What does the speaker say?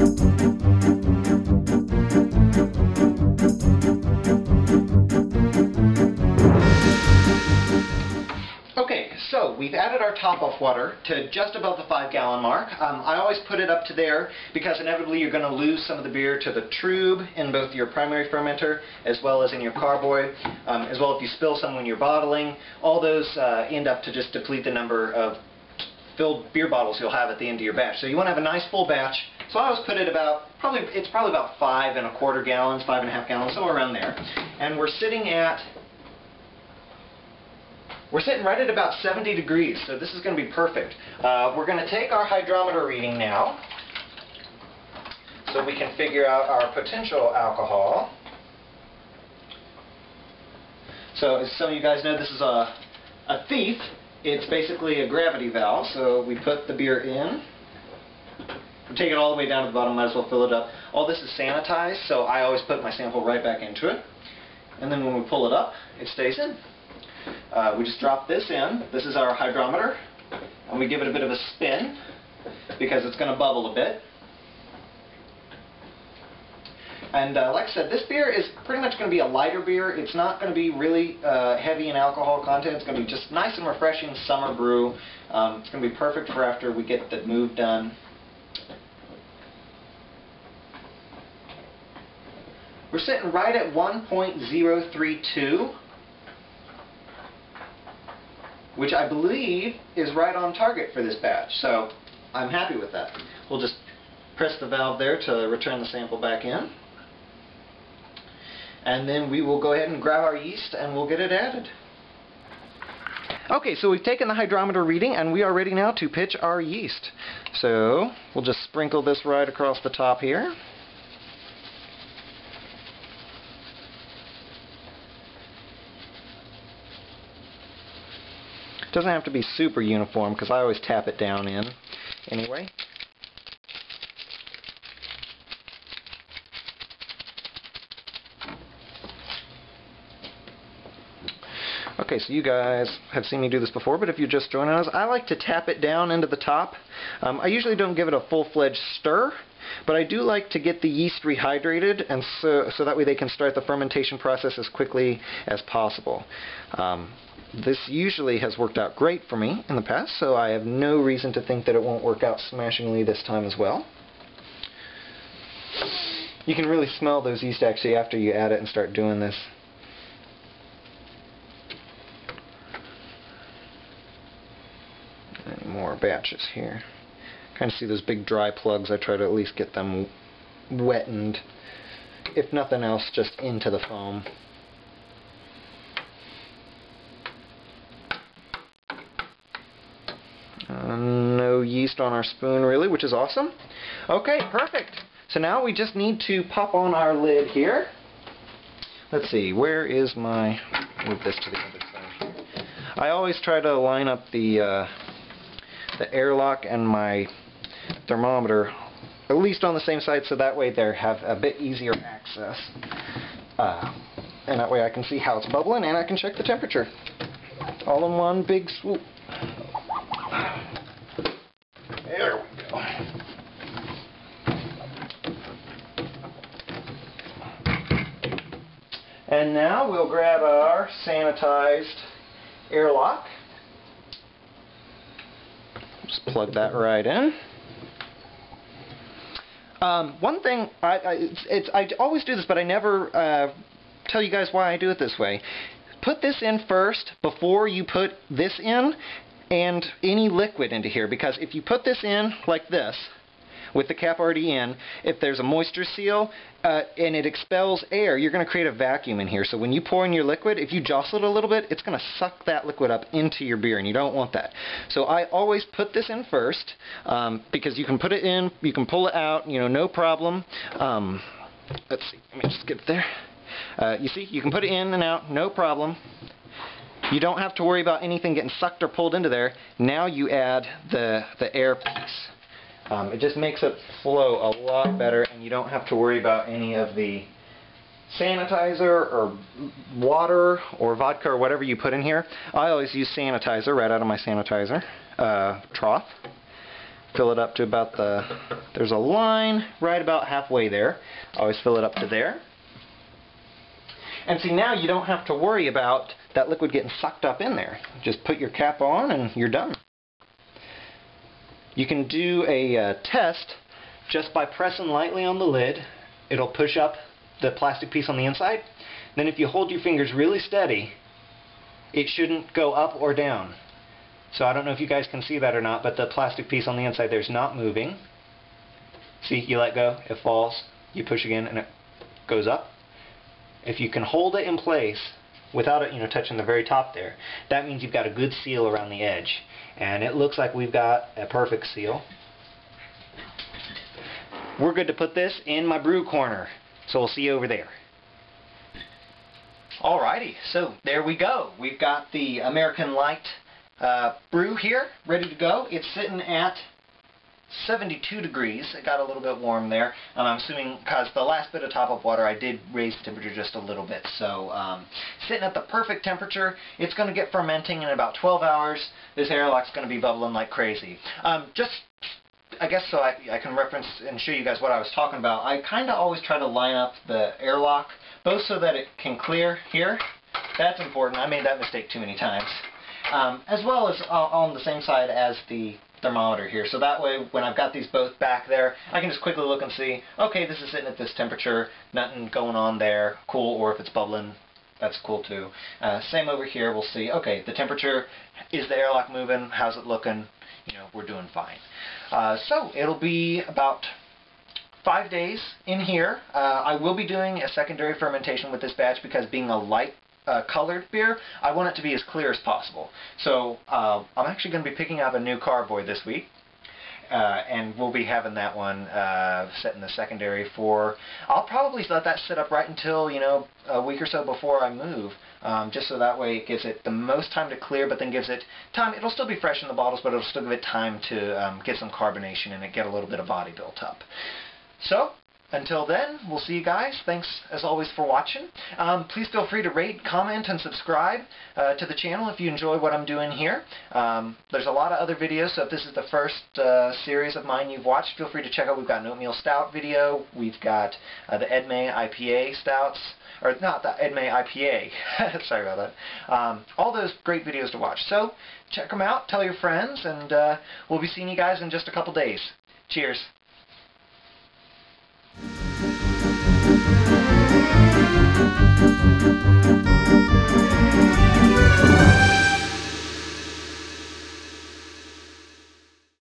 Okay, so we've added our top-off water to just above the 5-gallon mark. I always put it up to there because inevitably you're going to lose some of the beer to the trube in both your primary fermenter as well as in your carboy, as well if you spill some when you're bottling. All those end up to just deplete the number of filled beer bottles you'll have at the end of your batch. So you want to have a nice full batch. So I always put it about, it's probably about 5¼ gallons, 5½ gallons, somewhere around there. And we're sitting right at about 70 degrees, so this is going to be perfect. We're going to take our hydrometer reading now so we can figure out our potential alcohol. So as some of you guys know, this is a thief. It's basically a gravity valve, so we put the beer in. We take it all the way down to the bottom, might as well fill it up. All this is sanitized, so I always put my sample right back into it. And then when we pull it up, it stays in. We just drop this in. This is our hydrometer, and we give it a bit of a spin because it's going to bubble a bit. And like I said, this beer is pretty much going to be a lighter beer. It's not going to be really heavy in alcohol content. It's going to be just nice and refreshing summer brew. It's going to be perfect for after we get the move done. We're sitting right at 1.032. which I believe is right on target for this batch. So I'm happy with that. We'll just press the valve there to return the sample back in. And then we will go ahead and grab our yeast and we'll get it added. Okay, so we've taken the hydrometer reading and we are ready now to pitch our yeast. So we'll just sprinkle this right across the top here. Doesn't have to be super uniform because I always tap it down in anyway. Okay, so you guys have seen me do this before, but if you're just joining us, I like to tap it down into the top. I usually don't give it a full-fledged stir, but I do like to get the yeast rehydrated, and so that way they can start the fermentation process as quickly as possible. This usually has worked out great for me in the past, so I have no reason to think that it won't work out smashingly this time as well. You can really smell those yeast actually after you add it and start doing this. Any more batches here. Kind of see those big dry plugs. I try to at least get them wettened, if nothing else, just into the foam. No yeast on our spoon really, which is awesome. Okay, perfect. So now we just need to pop on our lid here. Let's see, where is my... move this to the other side here. I always try to line up the airlock and my thermometer at least on the same side, so that way they have a bit easier access. And that way I can see how it's bubbling and I can check the temperature. All in one big swoop. There we go. And now we'll grab our sanitized airlock. Just plug that right in. One thing, I always do this, but I never tell you guys why I do it this way. Put this in first before you put this in and any liquid into here, because if you put this in like this with the cap already in, if there's a moisture seal and it expels air, you're going to create a vacuum in here. So when you pour in your liquid, if you jostle it a little bit, it's going to suck that liquid up into your beer, and you don't want that. So I always put this in first, because you can put it in, you can pull it out, you know, no problem. Let's see, let me just get there. You see, you can put it in and out, no problem. You don't have to worry about anything getting sucked or pulled into there. Now you add the air piece. It just makes it flow a lot better, and you don't have to worry about any of the sanitizer or water or vodka or whatever you put in here. I always use sanitizer right out of my sanitizer trough. fill it up to about there's a line right about halfway there. Always fill it up to there. And see, now you don't have to worry about that liquid getting sucked up in there. Just put your cap on and you're done. You can do a test just by pressing lightly on the lid. It'll push up the plastic piece on the inside. Then if you hold your fingers really steady, it shouldn't go up or down. So I don't know if you guys can see that or not, but the plastic piece on the inside there's not moving. See, you let go, it falls, you push again and it goes up. If you can hold it in place without it, touching the very top there, that means you've got a good seal around the edge. And it looks like we've got a perfect seal. We're good to put this in my brew corner. So we'll see you over there. Alrighty, so there we go. We've got the American Light brew here, ready to go. It's sitting at 72 degrees. It got a little bit warm there. I'm assuming because the last bit of top-up water I did raise the temperature just a little bit. So sitting at the perfect temperature. It's going to get fermenting in about 12 hours. This airlock's going to be bubbling like crazy. I guess so I can reference and show you guys what I was talking about. I kind of always try to line up the airlock both so that it can clear here. That's important. I made that mistake too many times. As well as on the same side as the thermometer here. So that way when I've got these both back there, I can just quickly look and see, okay, this is sitting at this temperature, nothing going on there, cool, or if it's bubbling, that's cool too. Same over here, we'll see, okay, the temperature, is the airlock moving, how's it looking, we're doing fine. So it'll be about 5 days in here. I will be doing a secondary fermentation with this batch because being a light colored beer, I want it to be as clear as possible. So I'm actually going to be picking up a new carboy this week. And we'll be having that one set in the secondary for, I'll probably let that sit up right until, a week or so before I move, just so that way it gives it the most time to clear, but then gives it time, it'll still be fresh in the bottles, but it'll still give it time to get some carbonation and get a little bit of body built up. So, until then, we'll see you guys. Thanks, as always, for watching. Please feel free to rate, comment, and subscribe to the channel if you enjoy what I'm doing here. There's a lot of other videos, so if this is the first series of mine you've watched, feel free to check out. We've got an oatmeal stout video. We've got the Edmay IPA stouts. Or not the Edmay IPA. Sorry about that. All those great videos to watch. So, check them out, tell your friends, and we'll be seeing you guys in just a couple days. Cheers.